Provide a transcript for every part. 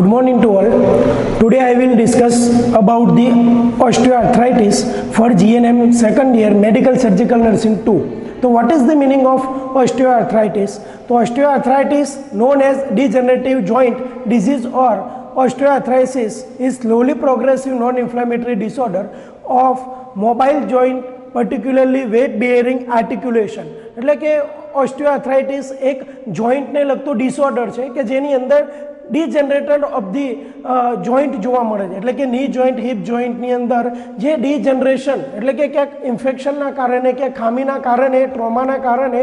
Good morning to all. Today I will discuss about the osteoarthritis for GNM second year medical surgical nursing 2. So what is the meaning of osteoarthritis? So osteoarthritis, known as degenerative joint disease or osteoarthritis, is slowly progressive non-inflammatory disorder of mobile joint, particularly weight bearing articulation. એટલે કે ઓસ્ટિયોઆર્થ્રાઇટિસ એક જોઈન્ટને લગતો disorder છે કે જેની અંદર degenerated of the joint જોવા મળે છે. એટલે કે ની જોઈન્ટ, હિપ જોઈન્ટની અંદર જે ડીજનરેશન એટલે કે ક્યાંક ઇન્ફેક્શનના કારણે કે ખામીના કારણે, ટ્રોમાના કારણે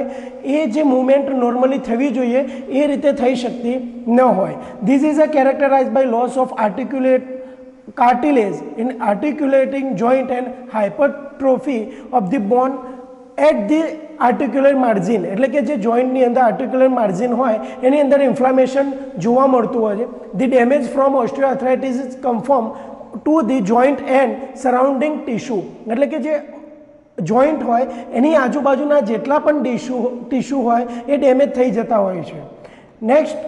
એ જે મૂવમેન્ટ નોર્મલી થવી જોઈએ એ રીતે થઈ શકતી ન હોય. This is a characterise by loss of articulate cartilage in articulating joint and hypertrophy of the bone at the articular margin. એટલે કે જે જોઈન્ટની અંદર આર્ટિક્યુલર માર્જિન હોય એની અંદર ઇન્ફ્લામેશન જોવા મળતું હોય છે. The damage from osteoarthritis is confirm to the joint and surrounding tissue. એટલે કે જે જોઈન્ટ હોય એની આજુબાજુના જેટલા પણ ટિશ્યુ હોય એ ડેમેજ થઈ જતા હોય છે. Next,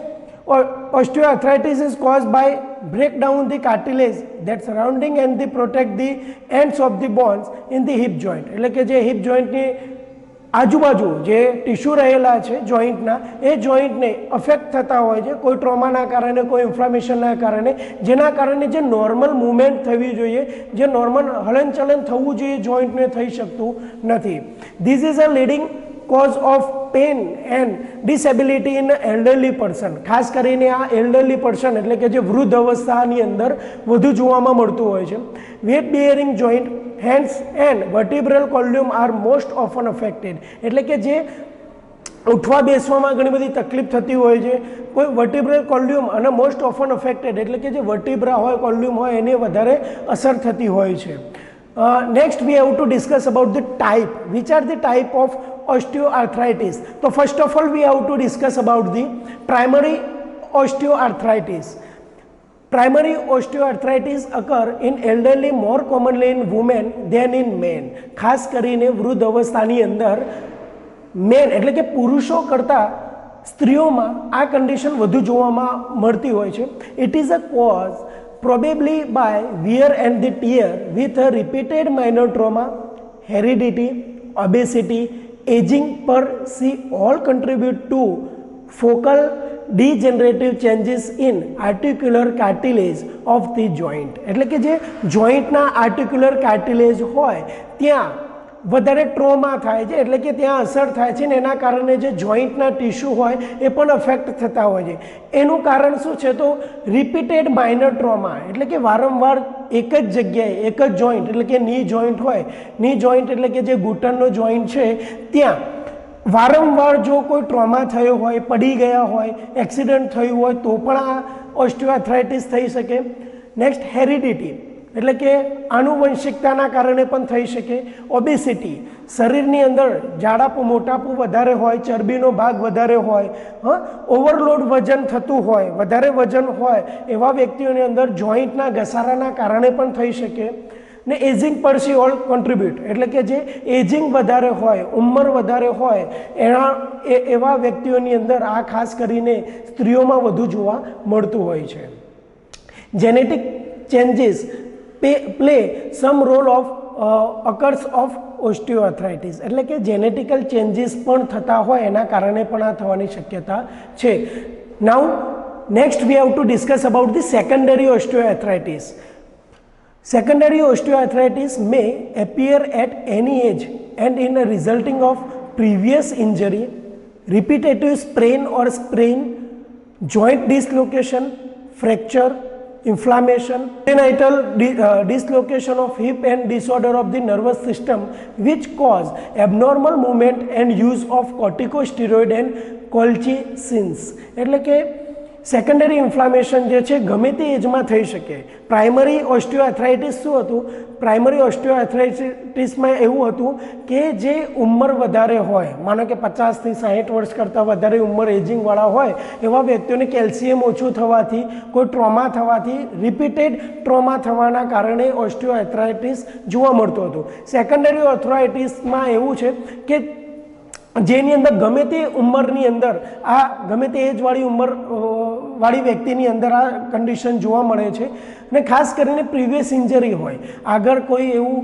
osteoarthritis is caused by break down the cartilage that surrounding and the protect the ends of the bones in the hip joint. એટલે કે જે હિપ જોઈન્ટની આજુબાજુ જે ટિશ્યુ રહેલા છે જોઈન્ટના એ જોઈન્ટને અફેક્ટ થતા હોય છે કોઈ ટ્રોમાના કારણે, કોઈ ઇન્ફ્લામેશનના કારણે, જેના કારણે જે નોર્મલ મૂવમેન્ટ થવી જોઈએ, જે નોર્મલ હલનચલન થવું જોઈએ જોઈન્ટને થઈ શકતું નથી. This is a leading cause of pain and disability in elderly person. ખાસ કરીને આ elderly person એટલે કે જે વૃદ્ધ અવસ્થાની અંદર વધુ જોવામાં મળતું હોય છે. weight bearing joint, hands and vertebral column are most often affected. એટલે કે જે ઉઠવા બેસવામાં ઘણી બધી તકલીફ થતી હોય છે, કોઈ વર્ટિબ્રલ કોલ્યુમ અને મોસ્ટ ઓફન અફેક્ટેડ એટલે કે જે વર્ટિબ્રા હોય, કોલ્યુમ હોય એને વધારે અસર થતી હોય છે. Next we have to discuss about the type. Which are the type of osteoarthritis? So first of all we have to discuss about the primary osteoarthritis. Primary osteoarthritis occur in elderly more commonly in women than in men. ખાસ કરીને વૃદ્ધ અવસ્થાની અંદર main એટલે કે પુરુષો કરતાં સ્ત્રીઓમાં આ condition વધુ જોવામાં મળતી હોય છે. It is a cause probably by wear and the tear with a repeated minor trauma, heredity, obesity, aging per se all contribute to focal degenerative changes in articular cartilage of the joint. એટલે કે જે જોઈન્ટના આર્ટિક્યુલર cartilage હોય ત્યાં વધારે trauma થાય છે એટલે કે ત્યાં અસર થાય છે ને એના કારણે જે જોઈન્ટના ટિશ્યુ હોય એ પણ અફેક્ટ થતા હોય છે. એનું કારણ શું છે? તો રિપીટેડ માઇનર ટ્રોમા એટલે કે વારંવાર એક જ જગ્યાએ એક જ જોઈન્ટ એટલે કે ની જોઈન્ટ હોય, ની જોઈન્ટ એટલે કે જે ઘૂંટણનો જોઈન્ટ છે ત્યાં વારંવાર જો કોઈ ટ્રોમા થયો હોય, પડી ગયા હોય, એક્સિડન્ટ થયું હોય તો પણ આ ઓસ્ટિયોઆર્થ્રાઇટિસ થઈ શકે. નેક્સ્ટ, હેરિડિટી એટલે કે આનુવંશિકતાના કારણે પણ થઈ શકે. ઓબેસિટી, શરીરની અંદર જાડાપું, મોટાપું વધારે હોય, ચરબીનો ભાગ વધારે હોય, ઓવરલોડ વજન થતું હોય, વધારે વજન હોય એવા વ્યક્તિઓની અંદર જોઈન્ટના ઘસારાના કારણે પણ થઈ શકે. ને એજિંગ પર સી ઓલ કોન્ટ્રીબ્યુટ એટલે કે જે એજિંગ વધારે હોય, ઉંમર વધારે હોય એવા વ્યક્તિઓની અંદર આ ખાસ કરીને સ્ત્રીઓમાં વધુ જોવા મળતું હોય છે. Genetic changes play some role of occurs of osteoarthritis એટલે કે જેનેટિકલ ચેન્જીસ પણ થતા હોય એના કારણે પણ આ થવાની શક્યતા છે. Now next we have to discuss about the secondary osteoarthritis. Secondary osteoarthritis may appear at any age and in a resulting of previous injury, repetitive sprain or sprain, joint dislocation, fracture, inflammation, congenital dislocation of hip and disorder of the nervous system which cause abnormal movement and use of corticosteroid and colchicines. એટલે કે secondary inflammation જે છે ગમે તે એજમાં થઈ શકે. Primary ઓસ્ટિયોઆર્થ્રાઇટિસ શું હતું? પ્રાઇમરી ઓસ્ટિયોઆર્થ્રાઇટિસમાં એવું હતું કે જે ઉંમર વધારે હોય, માનો કે 50થી 60 વર્ષ કરતાં વધારે ઉંમર એજિંગવાળા હોય એવા વ્યક્તિઓને કેલ્શિયમ ઓછું થવાથી, કોઈ ટ્રોમા થવાથી, રિપીટેડ ટ્રોમા થવાના કારણે ઓસ્ટિયોઆર્થ્રાઇટિસ જોવા મળતું હતું. સેકન્ડરી ઓર્થરાઇટિસમાં એવું છે કે જેની અંદર ગમે તે ઉંમરની અંદર આ ગમે તે એજવાળી ઉંમર વાળી વ્યક્તિની અંદર આ કન્ડિશન જોવા મળે છે અને ખાસ કરીને પ્રીવિયસ ઇન્જરી હોય, આગળ કોઈ એવું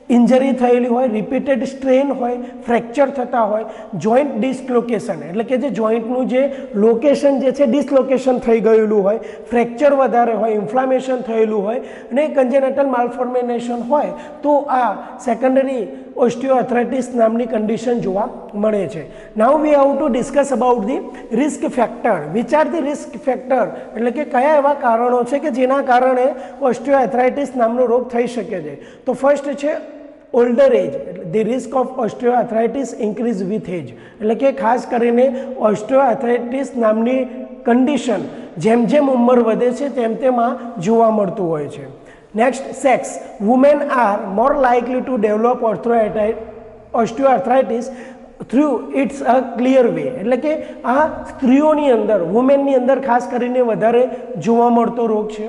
ઇન્જરી થયેલી હોય, રિપીટેડ સ્ટ્રેન હોય, ફ્રેક્ચર થતા હોય, જોઈન્ટ ડિસલોકેશન એટલે કે જે જોઈન્ટનું જે લોકેશન જે છે ડિસલોકેશન થઈ ગયેલું હોય, ફ્રેક્ચર વધારે હોય, ઇન્ફ્લામેશન થયેલું હોય અને કન્જેનેટલ માલ્ફોર્મેશન હોય તો આ સેકન્ડરી ઓસ્ટિયોઆર્થ્રાઇટિસ નામની કન્ડિશન જોવા મળે છે. Now we have to discuss about the risk factor. Which are the risk factor એટલે કે કયા એવા કારણો છે કે જેના કારણે ઓસ્ટિયોઆર્થ્રાઇટિસ નામનો રોગ થઈ શકે છે. તો ફર્સ્ટ છે older age. The risk of osteoarthritis increase with age એટલે કે ખાસ કરીને ઓસ્ટિયોઆર્થ્રાઇટિસ નામની કન્ડિશન જેમ જેમ ઉંમર વધે છે તેમ તેમ આ જોવા મળતું હોય છે. Next, sex. Women are more likely to develop osteoarthritis through it's a clear way એટલે કે આ સ્ત્રીઓની અંદર, વુમેનની અંદર ખાસ કરીને વધારે જોવા મળતો રોગ છે.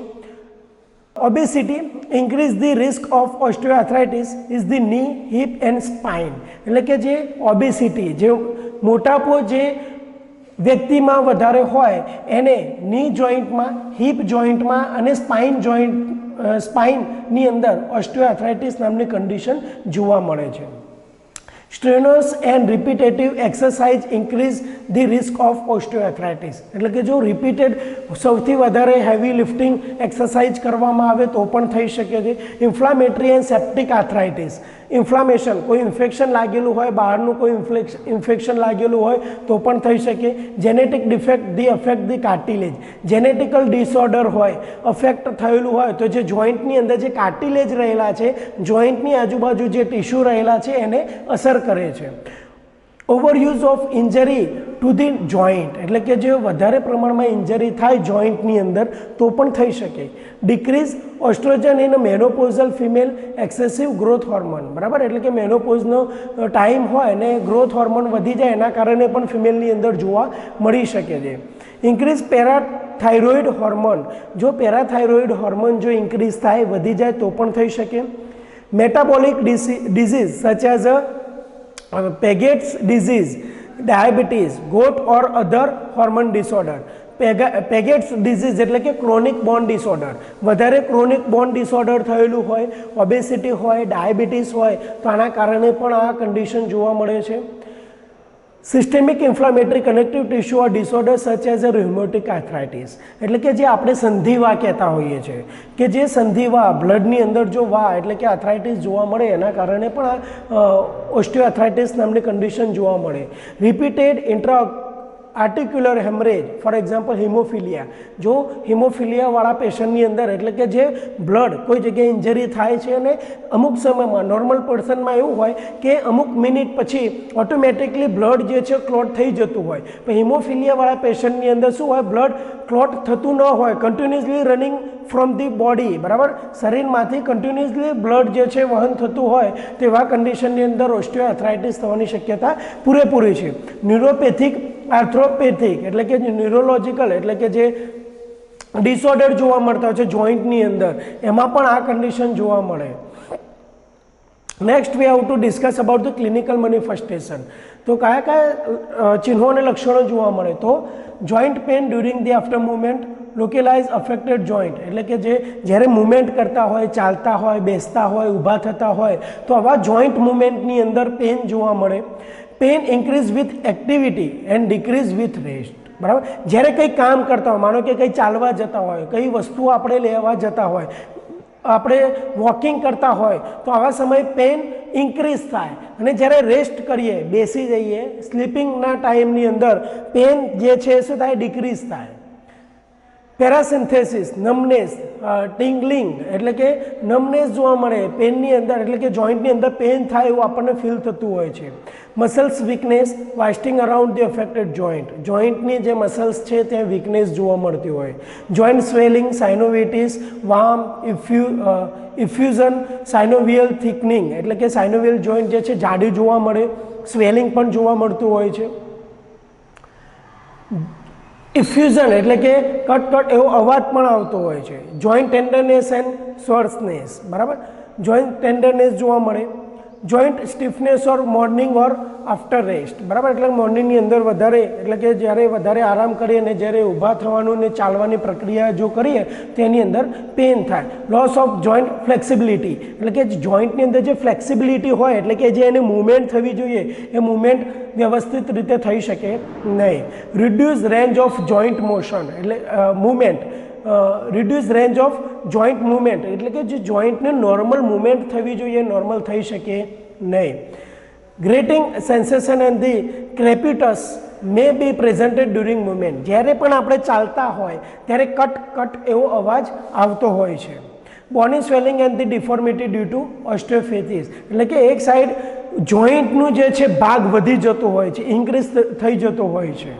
Obesity increase the risk of osteoarthritis is the knee, hip and spine એટલે કે જે ઓબેસિટી, જે મોટાપો જે વ્યક્તિમાં વધારે હોય એને ની જોઈન્ટમાં, હિપ જોઈન્ટમાં અને સ્પાઇનની અંદર ઓસ્ટિયોઆર્થ્રાઇટિસ નામની કન્ડિશન જોવા મળે છે. Strenuous and repetitive exercise increase the risk of osteoarthritis એટલે કે જો રિપીટેડ સૌથી વધારે હેવી લિફ્ટિંગ એક્સરસાઇઝ કરવામાં આવે તો પણ થઈ શકે છે. ઇન્ફ્લામેટરી એન્ડ સેપ્ટિક આર્થ્રાઇટિસ, ઇન્ફ્લામેશન, કોઈ ઇન્ફેક્શન લાગેલું હોય, બહારનું કોઈ ઇન્ફેક્શન લાગેલું હોય તો પણ થઈ શકે. Genetic defect the affect the cartilage, genetical disorder હોય, અફેક્ટ થયેલું હોય તો જે જોઈન્ટની અંદર જે કાર્ટિલેજ રહેલા છે, જોઈન્ટની આજુબાજુ જે ટિશ્યુ રહેલા છે એને અસર કરે છે. Overuse of injury two the joint એટલે કે જે વધારે પ્રમાણમાં ઇન્જરી થાય જોઈન્ટની અંદર તો પણ થઈ શકે. Decrease oestrogen in menopausal female excessive growth hormone, બરાબર, એટલે કે મેનોપોઝનો ટાઈમ હોય ને ગ્રોથ હોર્મોન વધી જાય એના કારણે પણ ફિમેલની અંદર જોવા મળી શકે છે. ઇન્ક્રીઝ પેરાથાઇરોઇડ હોર્મોન, જો પેરાથાઇરોઇડ હોર્મોન જો ઇન્ક્રીઝ થાય, વધી જાય તો પણ થઈ શકે. Metabolic disease such as Paget's disease, diabetes, gout or other hormone disorder. Paget's disease એટલે કે ક્રોનિક બોન ડિસઓર્ડર, વધારે ક્રોનિક બોન ડિસઓર્ડર થયેલું હોય, ઓબેસિટી હોય, ડાયાબિટીસ હોય તો આના કારણે પણ આ કન્ડિશન જોવા મળે છે. Systemic inflammatory connective tissue or disorder such as a rheumatic arthritis એટલે કે જે આપણે સંધિવા કહેતા હોઈએ છીએ કે જે સંધિવા બ્લડની અંદર જો વા એટલે કે આર્થ્રાઇટિસ જોવા મળે એના કારણે પણ ઓસ્ટિયોઆર્થ્રાઇટિસ નામની કન્ડિશન જોવા મળે. Repeated articular haemorrhage, for example haemophilia, જો હિમોફિલિયાવાળા પેશન્ટની અંદર એટલે કે જે બ્લડ કોઈ જગ્યાએ ઇન્જરી થાય છે અને અમુક સમયમાં નોર્મલ પર્સનમાં એવું હોય કે અમુક મિનિટ પછી ઓટોમેટિકલી બ્લડ જે છે ક્લોટ થઈ જતું હોય, પણ હિમોફિલિયાવાળા પેશન્ટની અંદર શું હોય, બ્લડ ક્લોટ થતું ન હોય, continuously running from the body, બરાબર, શરીરમાંથી કન્ટિન્યુઅસલી બ્લડ જે છે વહન થતું હોય તેવા કન્ડિશનની અંદર ઓસ્ટિયોઆર્થ્રાઇટિસ થવાની શક્યતા પૂરેપૂરી છે. ન્યુરોપેથિક આર્થ્રોપેથિક એટલે કે ન્યુરોલોજિકલ એટલે કે જે ડિસઓર્ડર જોવા મળતા હોય છે જોઈન્ટની અંદર એમાં પણ આ કન્ડિશન જોવા મળે. Next we have to discuss about the clinical manifestation. તો કયા કયા ચિહ્નો અને લક્ષણો જોવા મળે, તો joint pain during the after movement, localise affected joint એટલે કે જે જ્યારે મુવમેન્ટ કરતા હોય, ચાલતા હોય, બેસતા હોય, ઊભા થતા હોય તો આવા જોઈન્ટ મુવમેન્ટની અંદર પેન જોવા મળે. Pain increase with activity and decrease with rest, બરાબર, જ્યારે કંઈ કામ કરતા હોય, માનો કે કંઈ ચાલવા જતા હોય, કઈ વસ્તુ આપણે લેવા જતા હોય, આપણે વોકિંગ કરતા હોય તો આવા સમયે પેન ઇન્ક્રીઝ થાય અને જ્યારે રેસ્ટ કરીએ, બેસી જઈએ, સ્લીપિંગના ટાઈમની અંદર પેન જે છે શું થાય, ડિક્રીઝ થાય. પેરાસિન્થેસિસ, નમનેસ, ટિંગલિંગ એટલે કે નમનેસ જોવા મળે પેનની અંદર એટલે કે જોઈન્ટની અંદર પેન થાય એવું આપણને ફીલ થતું હોય છે. Muscles weakness wasting around the affected joint, જોઈન્ટની જે મસલ્સ છે ત્યાં વીકનેસ જોવા મળતી હોય. Joint swelling, synovitis, warm, effusion, synovial thickening એટલે કે સાઇનોવિયલ જોઈન્ટ જે છે જાડી જોવા મળે, સ્વેલિંગ પણ જોવા મળતું હોય છે. ઇફ્યુઝન એટલે કે કટ એવો અવાજ પણ આવતો હોય છે. જોઈન્ટ ટેન્ડરનેસ એન્ડ સોર્સનેસ, બરાબર, જોઈન્ટ ટેન્ડરનેસ જોવા મળે. Joint stiffness or morning or after rest, બરાબર. એટલે મોર્નિંગની અંદર વધારે, એટલે કે જ્યારે વધારે આરામ કરીએ અને જ્યારે ઊભા થવાનું ને ચાલવાની પ્રક્રિયા જો કરીએ તેની અંદર પેન થાય. લોસ ઓફ જોઈન્ટ ફ્લેક્સિબિલિટી, એટલે કે જોઈન્ટની અંદર જે ફ્લેક્સિબિલિટી હોય, એટલે કે જે એને મૂવમેન્ટ થવી જોઈએ એ મૂવમેન્ટ વ્યવસ્થિત રીતે થઈ શકે નહીં. Reduce range of joint motion, એટલે movement, reduce range of joint movement, એટલે કે જે જોઈન્ટને નોર્મલ મૂવમેન્ટ થવી જોઈએ નોર્મલ થઈ શકે નહીં. Grating sensation and the crepitus may be presented during movement, જ્યારે પણ આપણે ચાલતા હોય ત્યારે કટ કટ એવો અવાજ આવતો હોય છે. Bony swelling and the deformity due to osteophytes, એટલે કે એક સાઈડ જોઈન્ટનું જે છે ભાગ વધી જતો હોય છે, ઇન્ક્રીઝ થઈ જતો હોય છે.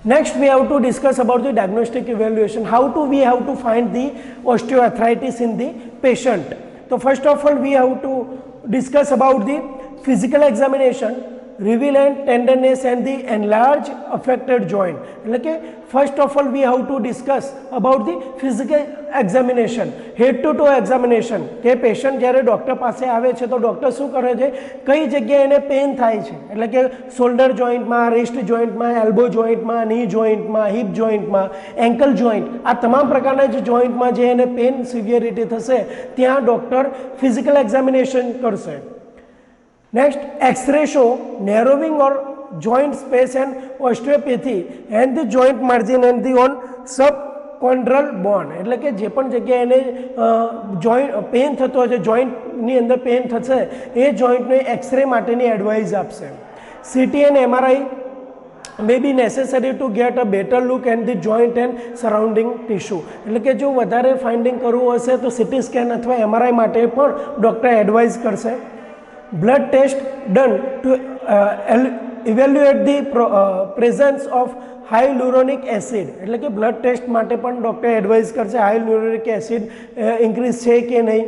Next we have to discuss about the diagnostic evaluation. How to we have to find the osteoarthritis in the patient. So first of all we have to discuss about the physical examination, reveal and tenderness and the enlarged affected joint. એટલે કે first of all we have to discuss about the physical examination, head to toe examination. કે patient જ્યારે doctor પાસે આવે છે તો doctor શું કરે છે, કઈ જગ્યાએ એને પેન થાય છે, એટલે કે શોલ્ડર જોઈન્ટમાં, રિસ્ટ જોઈન્ટમાં, એલ્બો જોઈન્ટમાં, ની જોઈન્ટમાં, હિપ જોઈન્ટમાં, એન્કલ જોઈન્ટ, આ તમામ પ્રકારના જે જોઈન્ટમાં જે એને પેન સિવિયરિટી થશે ત્યાં ડૉક્ટર ફિઝિકલ એક્ઝામિનેશન કરશે. Next, X-ray show narrowing or joint space and osteopathy and the joint margin and the on subchondral bone, એટલે કે જે પણ જગ્યાએ એને જોઈન્ટ પેન થતો હશે, જોઈન્ટની અંદર પેન થશે એ જોઈન્ટને એક્સરે માટેની એડવાઇસ આપશે. CT and MRI may be necessary to get a better look at the joint and surrounding tissue, એટલે કે જો વધારે ફાઇન્ડિંગ કરવું હશે તો CT સ્કેન અથવા MRI માટે પણ ડૉક્ટર એડવાઇસ કરશે. Blood test done to evaluate the presence of hyaluronic acid, એટલે કે બ્લડ ટેસ્ટ માટે પણ ડૉક્ટર એડવાઇસ કરશે હાયલુરોનિક એસિડ ઇન્ક્રીઝ છે કે નહીં.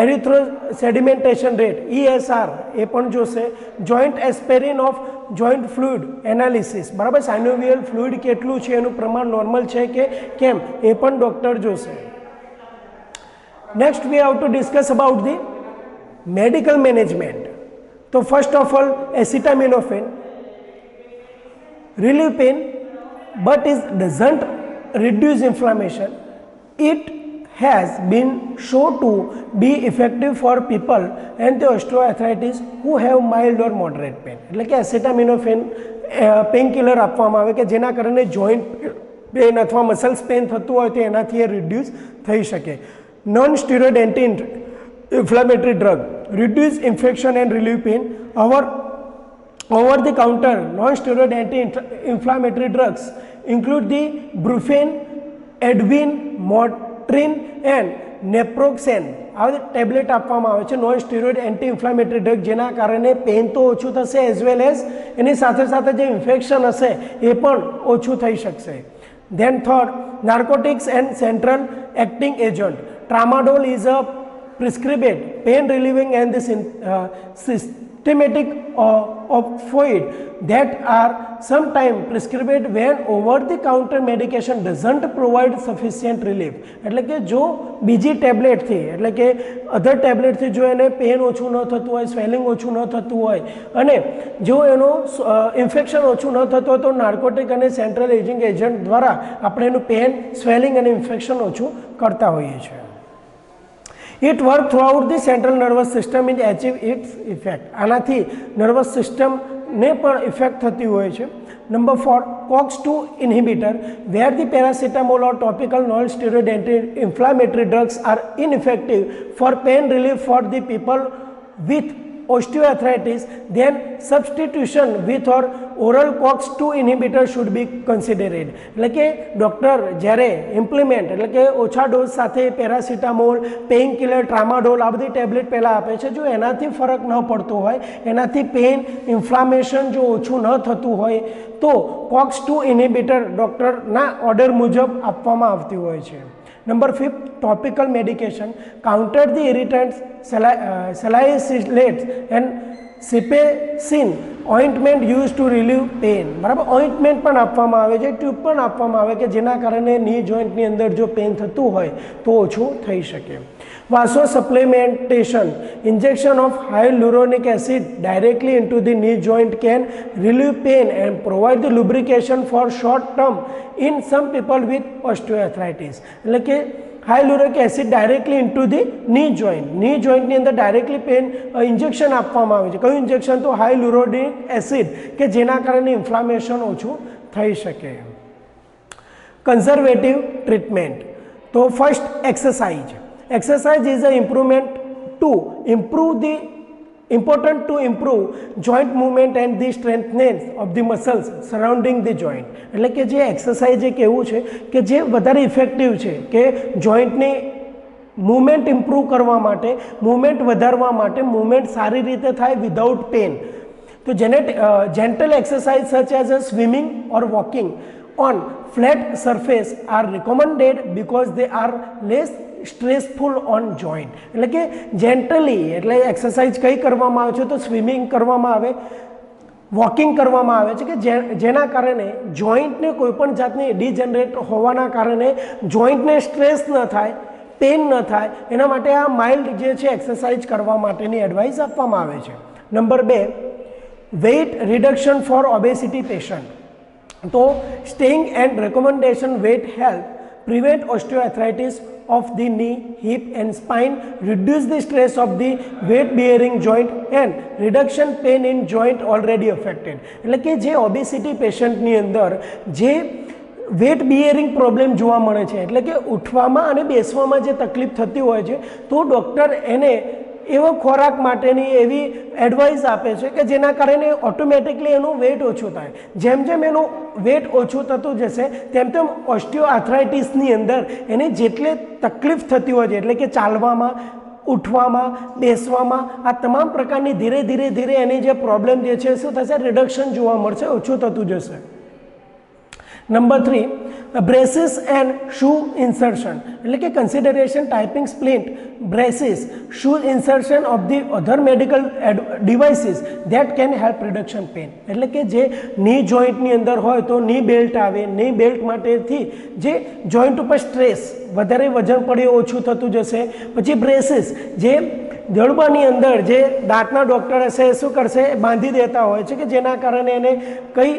એરિથ્રો સેડિમેન્ટેશન રેટ ESR એ પણ જોશે. Joint aspiration of joint fluid analysis, બરાબર, સાઇનોવિયલ ફ્લુઇડ કેટલું છે એનું પ્રમાણ નોર્મલ છે કે કેમ એ પણ ડૉક્ટર જોશે. Next we have to discuss about the medical management. So first of all acetaminophen relieve pain but it doesn't reduce inflammation. It has been shown to be effective for people and the osteoarthritis who have mild or moderate pain. એટલે કે acetaminophen pen killer આપવામાં આવે કે જેના કારણે joint pain અથવા muscles pen થતું હોય તો એનાથી એ રિડ્યુસ થઈ શકે. Non steroid anti inflammatory drug reduce infection and relieve pain. Over the counter non-steroid anti-inflammatory drugs include the Brufen, Advil, Motrin and Naproxen. આ ટેબ્લેટ આપવામાં આવે છે non steroid anti inflammatory drug, જેના કારણે પેન તો ઓછું થશે એઝ વેલ એઝ એની સાથે સાથે જે ઇન્ફેક્શન હશે એ પણ ઓછું થઈ શકશે. Than third, narcotics and central acting agent. Tramadol is a prescribed pain relieving and the systematic opioid that are sometimes prescribed when over the counter medication doesn't provide sufficient relief. એટલે કે જો બીજી ટેબ્લેટથી, એટલે કે અધર ટેબ્લેટથી જો એને પેન ઓછું ન થતું હોય, સ્વેલિંગ ઓછું ન થતું હોય અને જો એનો ઇન્ફેક્શન ઓછું ન થતું હોય તો નાર્કોટિક અને સેન્ટ્રલ એજિંગ એજન્ટ દ્વારા આપણે એનું પેન, સ્વેલિંગ અને ઇન્ફેક્શન ઓછું કરતા હોઈએ છીએ. It works throughout the central nervous system and achieve its effect. આનાથી નર્વસ સિસ્ટમને પણ ઇફેક્ટ થતી હોય છે. Number 4, COX-2 inhibitor where the paracetamol or topical non-steroid anti-inflammatory drugs are ineffective for pain relief for the people with osteoarthritis, then substitution with or oral COX-2 inhibitor should be considered. એટલે કે doctor જ્યારે implement, એટલે કે ઓછા dose સાથે paracetamol, pain killer, tramadol આ બધી tablet પહેલાં આપે છે. જો એનાથી ફરક ન પડતો હોય, એનાથી પેન, ઇન્ફ્લામેશન જો ઓછું ન થતું હોય તો COX-2 ઇન્હિબિટર ડૉક્ટરના ઓર્ડર મુજબ આપવામાં આવતી હોય છે. Number 5, topical medication counter the irritants, salicylates and capsaicin ointment use to relieve pain, બરાબર. ઓઇન્ટમેન્ટ પણ આપવામાં આવે છે, ટ્યુબ પણ આપવામાં આવે કે જેના કારણે ની જોઈન્ટની અંદર જો પેન થતું હોય તો ઓછું થઈ શકે. Viscosupplementation, injection of hyaluronic acid directly into the knee joint can relieve pain and provide the lubrication for short term in some people with osteoarthritis. એટલે કે હાઇલુરોનિક એસિડ ડાયરેક્ટલી ઇન્ટુ ધી ની જોઈન્ટની અંદર ડાયરેક્ટલી પેન ઇન્જેક્શન આપવામાં આવે છે. કયું injection? તો હાઇલુરોનિક એસિડ, કે જેના કારણે ઇન્ફ્લામેશન ઓછું થઈ શકે. કન્ઝર્વેટિવ ટ્રીટમેન્ટ, તો first exercise. Exercise is an important to improve joint movement and the strengthness of the muscles surrounding the joint. એટલે કે જે એક્સરસાઇઝ એક એવું છે કે જે વધારે ઇફેક્ટિવ છે કે જોઈન્ટની મૂવમેન્ટ ઇમ્પ્રૂવ કરવા માટે, મૂવમેન્ટ વધારવા માટે, મૂવમેન્ટ સારી રીતે થાય વિધાઉટ પેન. તો જેને gentle exercise such as a swimming or walking on flat surface are recommended because they are less stressful on joint. એટલે કે જેન્ટલી એટલે એક્સરસાઇઝ કઈ કરવામાં આવે છે? તો સ્વિમિંગ કરવામાં આવે, વોકિંગ કરવામાં આવે છે કે જેના કારણે જોઈન્ટને કોઈપણ જાતની ડિજનરેટ હોવાના કારણે જોઈન્ટને સ્ટ્રેસ ન થાય, પેન ન થાય, એના માટે આ માઇલ્ડ જે છે એક્સરસાઇઝ કરવા માટેની એડવાઇસ આપવામાં આવે છે. Number 2, weight reduction for obesity patient. તો staying and recommendation weight help prevent osteoarthritis of the knee, hip and spine, reduce the stress of the weight bearing joint and reduction pain in joint already affected. એટલે કે જે obesity પેશન્ટની અંદર જે wet બિયરિંગ problem જોવા મળે છે, એટલે કે ઉઠવામાં અને બેસવામાં જે તકલીફ થતી હોય છે, તો ડૉક્ટર એને એવો ખોરાક માટેની એવી એડવાઇસ આપે છે કે જેના કારણે ઓટોમેટિકલી એનું વેટ ઓછું થાય. જેમ જેમ એનું વેટ ઓછું થતું જશે તેમ તેમ ઓસ્ટિયોઆર્થરાઇટિસની અંદર એને જેટલી તકલીફ થતી હોય છે, એટલે કે ચાલવામાં, ઉઠવામાં, બેસવામાં, આ તમામ પ્રકારની ધીરે ધીરે એની જે પ્રોબ્લેમ જે છે શું થશે? રિડક્શન જોવા મળશે, ઓછું થતું જશે. Number 3, braces and shoe insertion. એટલે કે consideration typing splint, braces, shoe insertion of the other medical devices that can help reduction pain. એટલે કે જે ની જોઈન્ટની અંદર હોય તો ની બેલ્ટ આવે, ની બેલ્ટ માટેથી જે જોઈન્ટ ઉપર સ્ટ્રેસ, વધારે વજન પડે ઓછું થતું જશે. પછી બ્રેસીસ, જે જડબાની અંદર જે દાંતના ડૉક્ટર હશે શું કરશે? બાંધી દેતા હોય છે કે જેના કારણે એને કંઈ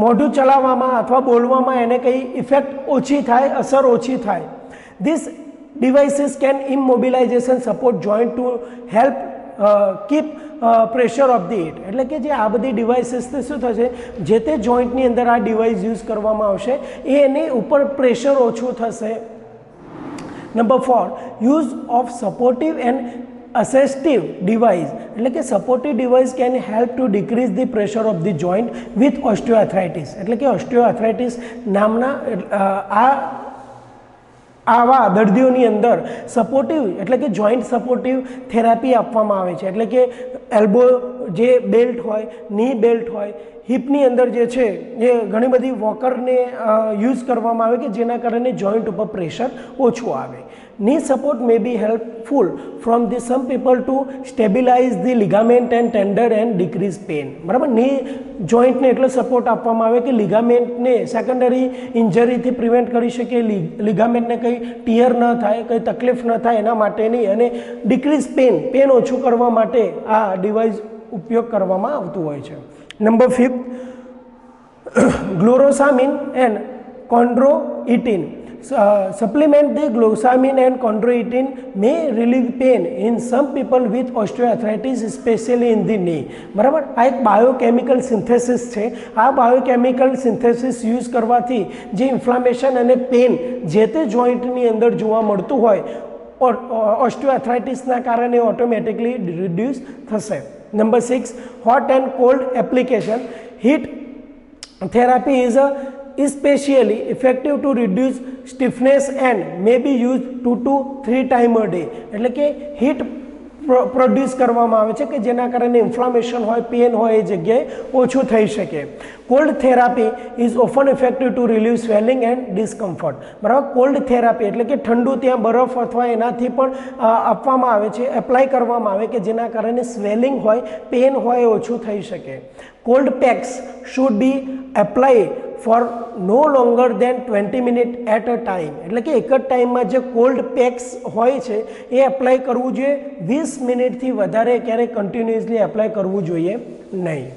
મોઢું ચલાવવામાં અથવા બોલવામાં એને કંઈ ઇફેક્ટ ઓછી થાય, અસર ઓછી થાય. This devices can immobilisation support joint to help keep pressure of the it. એટલે કે જે આ બધી ડિવાઇસીસથી શું થશે? જે તે જોઈન્ટની અંદર આ ડિવાઇસ યુઝ કરવામાં આવશે એ એની ઉપર પ્રેશર ઓછું થશે. Number 4, use of supportive and assistive device. એટલે કે supportive device can help to decrease the pressure of the joint with osteoarthritis. એટલે કે ઓસ્ટિયોઆર્થરાઇટિસ નામના આવા દર્દીઓની અંદર સપોર્ટિવ એટલે કે જોઈન્ટ સપોર્ટિવ થેરાપી આપવામાં આવે છે. એટલે કે એલ્બો જે બેલ્ટ હોય, ની બેલ્ટ હોય, હિપની અંદર જે છે એ ઘણી બધી વોકરને યુઝ કરવામાં આવે કે જેના કારણે જોઈન્ટ ઉપર પ્રેશર ઓછું આવે. Knee support may be helpful from the some people to stabilize the ligament and tendon and decrease pain. બરાબર, ની જોઈન્ટને એટલો સપોર્ટ આપવામાં આવે કે લિગામેન્ટને સેકન્ડરી ઇન્જરીથી પ્રિવેન્ટ કરી શકે, લિગામેન્ટને કંઈ ટીયર ન થાય, કંઈ તકલીફ ન થાય એના માટેની, અને ડિક્રીઝ પેન ઓછું કરવા માટે આ ડિવાઇસ ઉપયોગ કરવામાં આવતું હોય છે. Number 5, glucosamine and chondroitin. Supplement the glucosamine and chondroitin may relieve pain in some people with osteoarthritis, especially in the knee. બરાબર, આ એક બાયોકેમિકલ સિન્થેસિસ છે. આ બાયોકેમિકલ સિન્થેસિસ યુઝ કરવાથી જે ઇન્ફ્લામેશન અને પેન જે તે જોઈન્ટની અંદર જોવા મળતું હોય ઓસ્ટિયોઆર્થરાઇટિસના કારણે ઓટોમેટિકલી રિડ્યુસ થશે. Number 6, hot and cold application. Heat therapy is especially effective to reduce stiffness and may be used 2 to 3 times a day. એટલે કે હીટ પ્રોડ્યુસ કરવામાં આવે છે કે જેના કારણે ઇન્ફ્લામેશન હોય, પેન હોય એ જગ્યાએ ઓછું થઈ શકે. Cold therapy is often effective two relieve swelling and discomfort. બરાબર, કોલ્ડ થેરાપી એટલે કે ઠંડુ ત્યાં બરફ અથવા એનાથી પણ આપવામાં આવે છે, એપ્લાય કરવામાં આવે કે જેના કારણે સ્વેલિંગ હોય, પેન હોય એ ઓછું થઈ શકે. Cold packs should be apply for no longer than 20 minute at a time. એટલે કે એક જ ટાઈમમાં જે કોલ્ડ પેક્સ હોય છે એ એપ્લાય કરવું જોઈએ. 20 મિનિટથી વધારે ક્યારેય કન્ટિન્યુઅસલી એપ્લાય કરવું જોઈએ નહીં.